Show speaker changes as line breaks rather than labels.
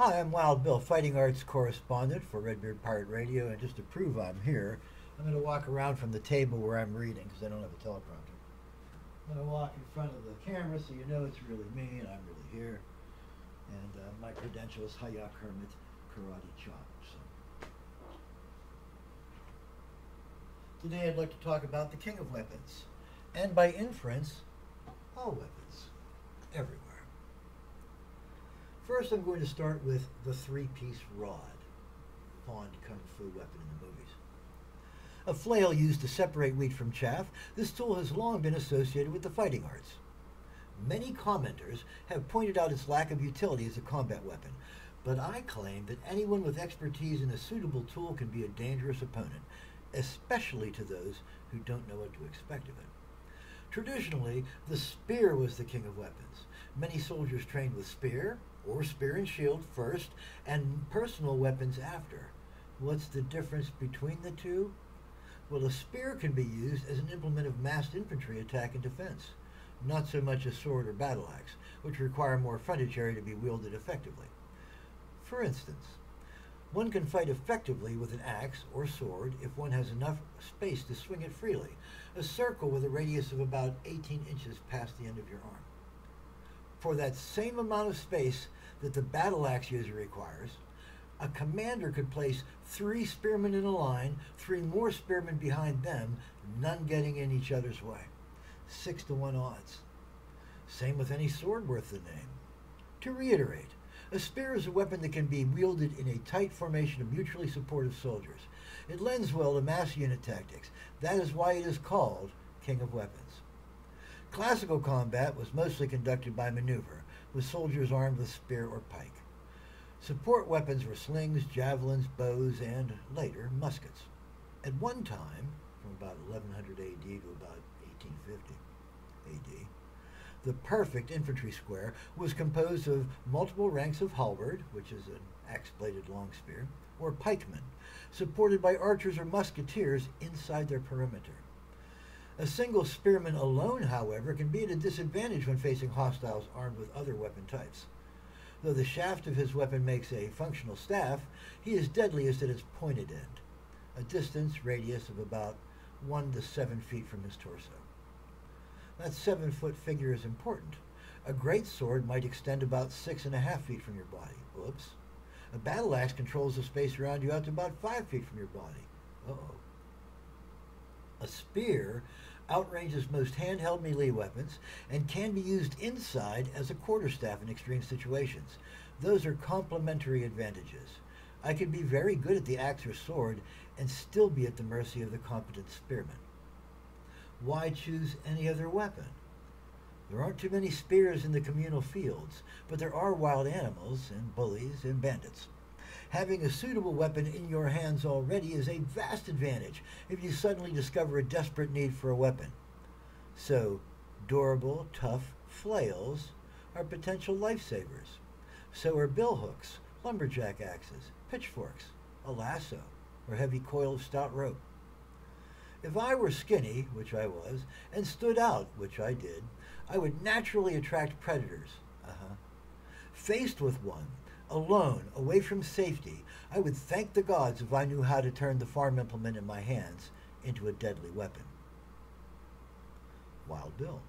Hi, I'm Wild Bill, Fighting Arts correspondent for Redbeard Pirate Radio, and just to prove I'm here, I'm going to walk around from the table where I'm reading because I don't have a teleprompter. I'm going to walk in front of the camera so you know it's really me and I'm really here. And my credential is Hayak Hermit Karate Chop. So. Today I'd like to talk about the king of weapons, and by inference, all weapons, everywhere. First, I'm going to start with the three-piece rod, pawned kung fu weapon in the movies. A flail used to separate wheat from chaff, this tool has long been associated with the fighting arts. Many commenters have pointed out its lack of utility as a combat weapon, but I claim that anyone with expertise in a suitable tool can be a dangerous opponent, especially to those who don't know what to expect of it. Traditionally, the spear was the king of weapons. Many soldiers trained with spear, or spear and shield first, and personal weapons after. What's the difference between the two? Well, a spear can be used as an implement of massed infantry attack and defense, not so much a sword or battle axe, which require more frontage area to be wielded effectively. For instance, one can fight effectively with an axe or sword if one has enough space to swing it freely, a circle with a radius of about 18 inches past the end of your arm. For that same amount of space that the battle axe user requires, a commander could place 3 spearmen in a line, 3 more spearmen behind them, none getting in each other's way. 6-to-1 odds. Same with any sword worth the name. To reiterate, a spear is a weapon that can be wielded in a tight formation of mutually supportive soldiers. It lends well to mass unit tactics. That is why it is called King of Weapons. Classical combat was mostly conducted by maneuver, with soldiers armed with spear or pike. Support weapons were slings, javelins, bows, and, later, muskets. At one time, from about 1100 AD to about 1850 AD, the perfect infantry square was composed of multiple ranks of halberd, which is an axe-bladed long spear, or pikemen, supported by archers or musketeers inside their perimeter. A single spearman alone, however, can be at a disadvantage when facing hostiles armed with other weapon types. Though the shaft of his weapon makes a functional staff, he is deadliest at its pointed end, a distance radius of about 1 to 7 feet from his torso. That 7-foot figure is important. A great sword might extend about 6.5 feet from your body. Whoops. A battle axe controls the space around you out to about 5 feet from your body. Uh-oh. A spear outranges most handheld melee weapons and can be used inside as a quarterstaff in extreme situations. Those are complementary advantages. I could be very good at the axe or sword and still be at the mercy of the competent spearman. Why choose any other weapon? There aren't too many spears in the communal fields, but there are wild animals and bullies and bandits. Having a suitable weapon in your hands already is a vast advantage if you suddenly discover a desperate need for a weapon. So, durable, tough flails are potential lifesavers. So are billhooks, lumberjack axes, pitchforks, a lasso, or heavy coil of stout rope. If I were skinny, which I was, and stood out, which I did, I would naturally attract predators. Faced with one, alone, away from safety, I would thank the gods if I knew how to turn the farm implement in my hands into a deadly weapon. Wild Bill.